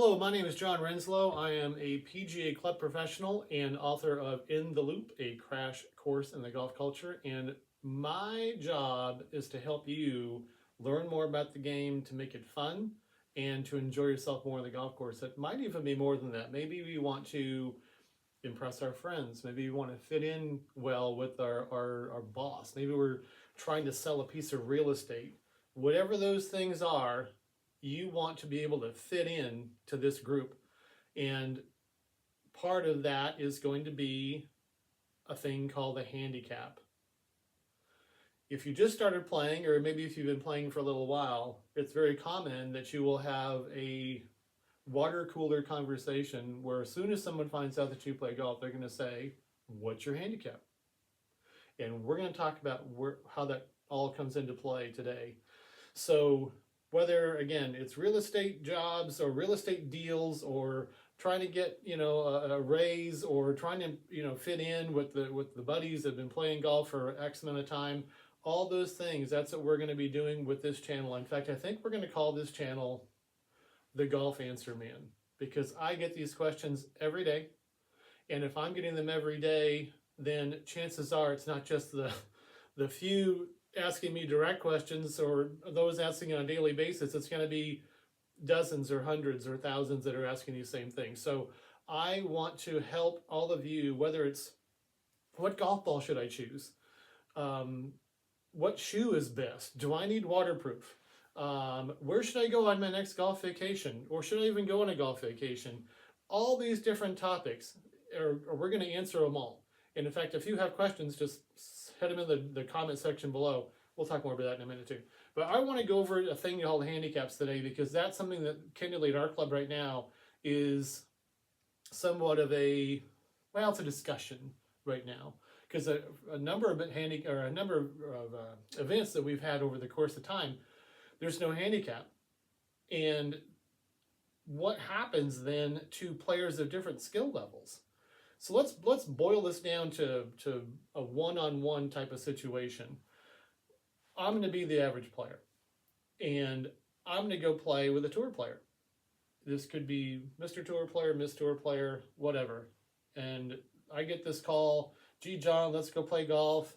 Hello, my name is John Renslow. I am a PGA club professional and author of In the Loop, a crash course in the golf culture. And my job is to help you learn more about the game, to make it fun, and to enjoy yourself more on the golf course. It might even be more than that. Maybe we want to impress our friends. Maybe we want to fit in well with our boss. Maybe we're trying to sell a piece of real estate. Whatever those things are, you want to be able to fit in to this group. And part of that is going to be a thing called a handicap. If you just started playing, or maybe if you've been playing for a little while, it's very common that you will have a water cooler conversation where as soon as someone finds out that you play golf, they're going to say, "What's your handicap?" And we're going to talk about how that all comes into play today. So whether, again, it's real estate jobs or real estate deals or trying to get, a raise or trying to, fit in with the buddies that have been playing golf for X amount of time, all those things, that's what we're going to be doing with this channel. In fact, I think we're going to call this channel the Golf Answer Man, because I get these questions every day. And if I'm getting them every day, then chances are it's not just the few asking me direct questions or those asking on a daily basis. It's going to be dozens or hundreds or thousands that are asking these same things. So I want to help all of you, whether it's what golf ball should I choose? What shoe is best? Do I need waterproof? Where should I go on my next golf vacation? Or should I even go on a golf vacation? All these different topics, we're going to answer them all. And in fact, if you have questions, just head them in the comment section below. We'll talk more about that in a minute too. But I want to go over a thing called handicaps today, because that's something that candidly at our club right now is somewhat of it's a discussion right now. Because a number of events that we've had over the course of time, there's no handicap. And what happens then to players of different skill levels? So let's boil this down to a one-on-one type of situation. I'm going to be the average player, and I'm going to go play with a tour player. This could be Mr. Tour Player, Miss Tour Player, whatever. And I get this call, "Gee, John, let's go play golf."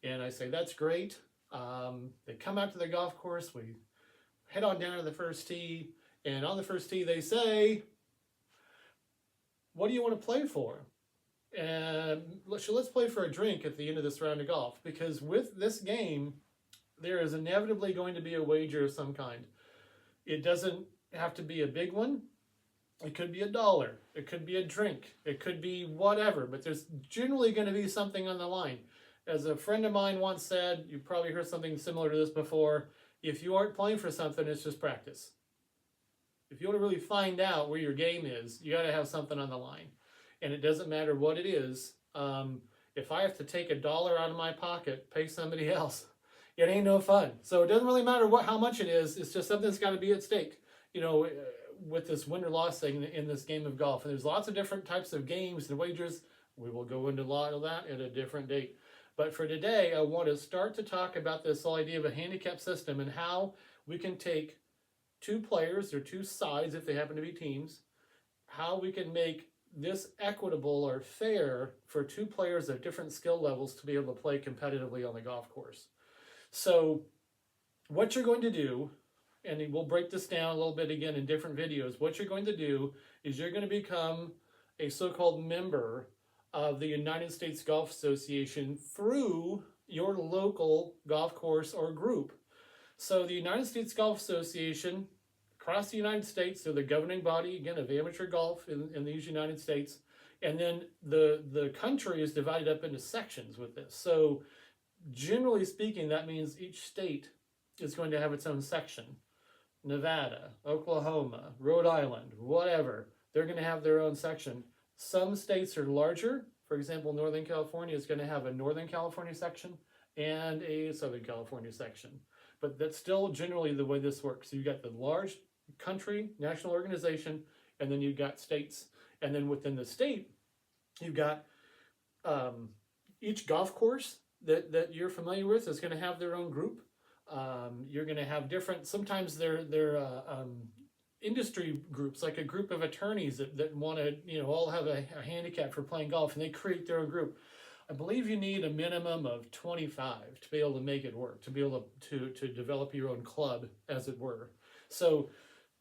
And I say, "That's great." They come out to the golf course. We head on down to the first tee. And on the first tee, they say, "What do you want to play for?" And let's play for a drink at the end of this round of golf, because with this game, there is inevitably going to be a wager of some kind. It doesn't have to be a big one. It could be $1. It could be a drink. It could be whatever, but there's generally going to be something on the line. As a friend of mine once said, you've probably heard something similar to this before, if you aren't playing for something, it's just practice. If you want to really find out where your game is, you got to have something on the line. And it doesn't matter what it is. If I have to take $1 out of my pocket, pay somebody else, it ain't no fun. So it doesn't really matter how much it is. It's just something's got to be at stake, with this win or loss thing in this game of golf. And there's lots of different types of games and wagers. We will go into a lot of that at a different date. But for today, I want to start to talk about this whole idea of a handicap system and how we can take two players or two sides, if they happen to be teams, how we can make this equitable or fair for two players of different skill levels to be able to play competitively on the golf course. So what you're going to do, and we'll break this down a little bit again in different videos, what you're going to do is you're going to become a so-called member of the United States Golf Association through your local golf course or group. So the United States Golf Association, across the United States, they're the governing body, again, of amateur golf in these United States. And then the country is divided up into sections with this. So generally speaking, that means each state is going to have its own section. Nevada, Oklahoma, Rhode Island, whatever, they're going to have their own section. Some states are larger. For example, Northern California is going to have a Northern California section and a Southern California section. But that's still generally the way this works. So you've got the large country, national organization, and then you've got states. And then within the state, you've got each golf course that you're familiar with is going to have their own group. You're going to have different, sometimes they're industry groups, like a group of attorneys that want to, all have a handicap for playing golf, and they create their own group. I believe you need a minimum of 25 to be able to make it work, to be able to develop your own club, as it were. So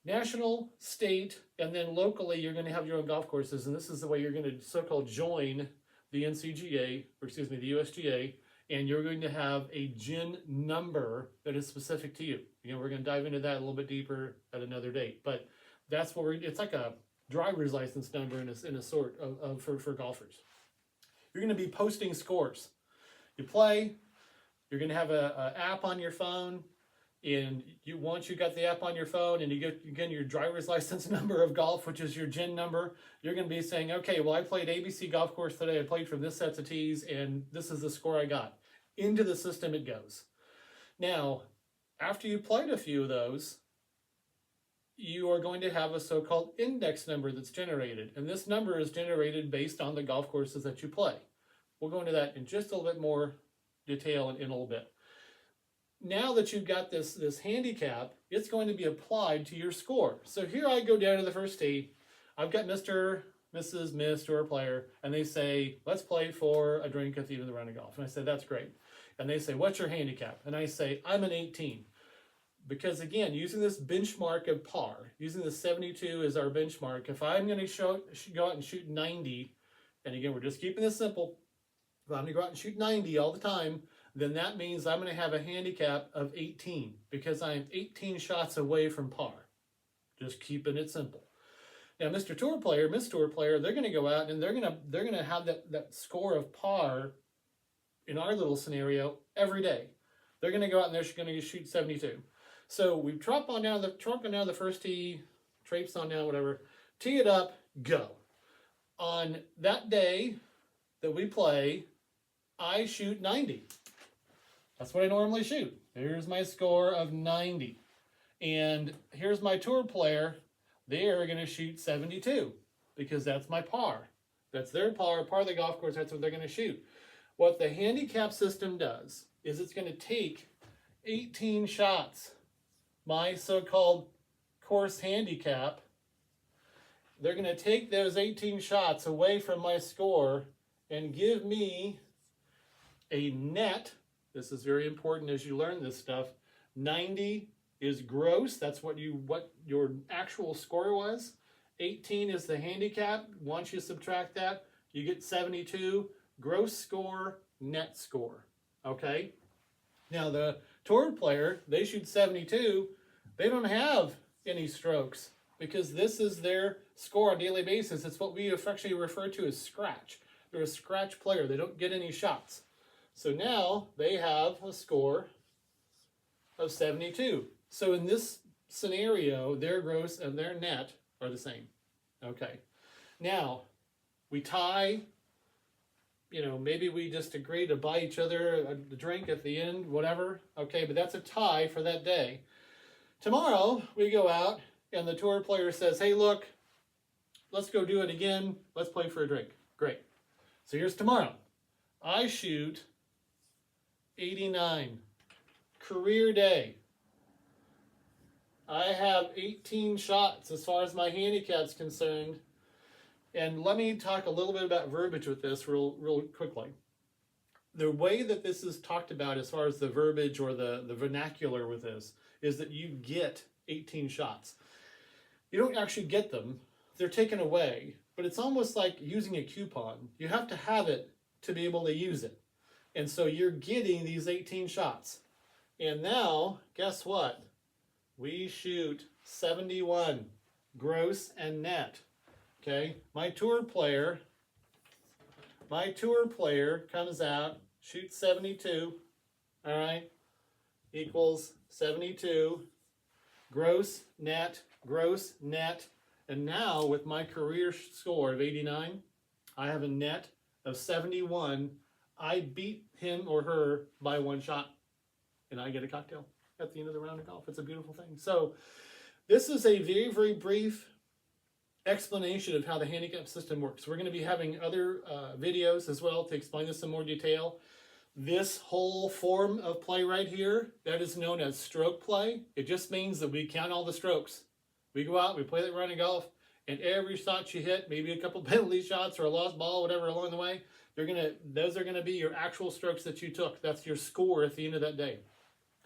national, state, and then locally, you're going to have your own golf courses, and this is the way you're going to so-called join the NCGA, or excuse me, the USGA, and you're going to have a GHIN number that is specific to you. We're going to dive into that a little bit deeper at another date, but that's what it's like a driver's license number in a sort of for golfers. You're going to be posting scores. You play, you're going to have a app on your phone, and once you got the app on your phone and you get, again, your driver's license number of golf, which is your GHIN number, you're going to be saying, okay, well, I played ABC golf course today. I played from this set of tees, and this is the score I got. Into the system it goes. Now, after you played a few of those, you are going to have a so-called index number that's generated. And this number is generated based on the golf courses that you play. We'll go into that in just a little bit more detail in a little bit. Now that you've got this handicap, it's going to be applied to your score. So here I go down to the first tee. I've got Mr., Mrs., Miss, Tour player, and they say, let's play for a drink at the end of the round of golf. And I say, that's great. And they say, what's your handicap? And I say, I'm an 18. Because again, using this benchmark of par, using the 72 as our benchmark, if I'm going to go out and shoot 90, and again, we're just keeping this simple, if I'm going to go out and shoot 90 all the time, then that means I'm going to have a handicap of 18, because I'm 18 shots away from par. Just keeping it simple. Now, Mr. Tour player, Miss Tour player, they're going to go out and they're going to have that score of par in our little scenario every day. They're going to go out and they're going to shoot 72. So we trot on down the first tee, traipse on down, whatever, tee it up, go. On that day that we play, I shoot 90. That's what I normally shoot. Here's my score of 90. And here's my tour player. They're going to shoot 72 because that's my par. That's their par of the golf course. That's what they're going to shoot. What the handicap system does is it's going to take 18 shots, my so-called course handicap. They're going to take those 18 shots away from my score and give me a net. This is very important as you learn this stuff. 90 is gross. That's what your actual score was. 18 is the handicap. Once you subtract that, you get 72. Gross score, net score. Okay? Now the tour player, they shoot 72. They don't have any strokes because this is their score on a daily basis. It's what we affectionately refer to as scratch. They're a scratch player. They don't get any shots. So now they have a score of 72. So in this scenario, their gross and their net are the same. Okay. Now, we tie, maybe we just agree to buy each other a drink at the end, whatever. Okay, but that's a tie for that day. Tomorrow, we go out and the tour player says, hey, look, let's go do it again. Let's play for a drink. Great. So here's tomorrow. I shoot 89. Career day. I have 18 shots as far as my handicap's concerned. And let me talk a little bit about verbiage with this real quickly. The way that this is talked about as far as the verbiage or the vernacular with this is that you get 18 shots. You don't actually get them. They're taken away. But it's almost like using a coupon. You have to have it to be able to use it. And so you're getting these 18 shots. And now, guess what? We shoot 71 gross and net. Okay, my tour player comes out, shoots 72, all right, equals 72, gross, net, and now with my career score of 89, I have a net of 71. I beat him or her by one shot, and I get a cocktail at the end of the round of golf. It's a beautiful thing. So this is a very, very brief explanation of how the handicap system works. We're going to be having other videos as well to explain this in more detail. This whole form of play right here, that is known as stroke play. It just means that we count all the strokes. We go out, we play that round of golf, and every shot you hit, maybe a couple penalty shots or a lost ball, whatever along the way, those are gonna be your actual strokes that you took. That's your score at the end of that day.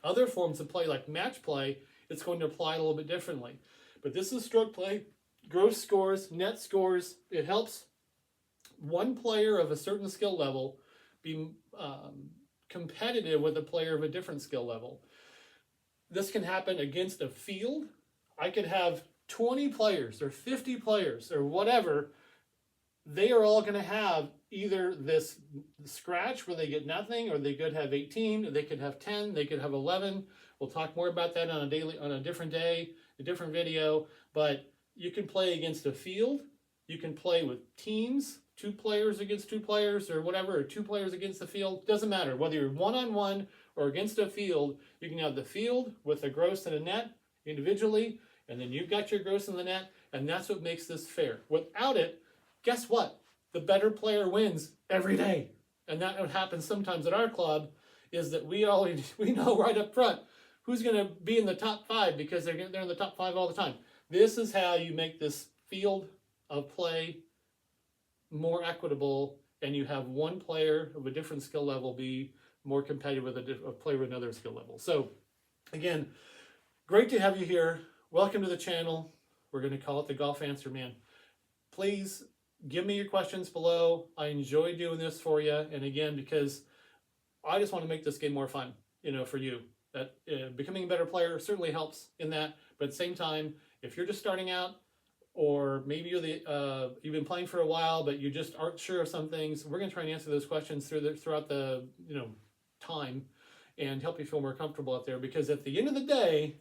Other forms of play, like match play, it's going to apply a little bit differently. But this is stroke play, gross scores, net scores. It helps one player of a certain skill level be competitive with a player of a different skill level. This can happen against a field. I could have 20 players or 50 players or whatever. They are all going to have either this scratch where they get nothing, or they could have 18, or they could have 10, they could have 11. We'll talk more about that on a different day, a different video. But you can play against a field. You can play with teams, 2 players against 2 players or whatever, or 2 players against the field. Doesn't matter whether you're one-on-one or against a field. You can have the field with a gross and a net individually, and then you've got your gross in the net, and that's what makes this fair. Without it, guess what? The better player wins every day. And that what happens sometimes at our club is that we know right up front who's going to be in the top 5 because they're in the top 5 all the time. This is how you make this field of play more equitable, and you have one player of a different skill level be more competitive with a player with another skill level. So again, great to have you here. Welcome to the channel. We're going to call it the Golf Answer Man. Please give me your questions below. I enjoy doing this for you. And again, because I just want to make this game more fun, for you. That becoming a better player certainly helps in that. But at the same time, if you're just starting out, or maybe you've been playing for a while, but you just aren't sure of some things, we're going to try and answer those questions throughout the time and help you feel more comfortable out there. Because at the end of the day,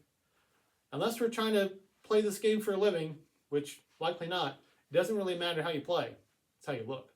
unless we're trying to play this game for a living, which likely not, it doesn't really matter how you play. It's how you look.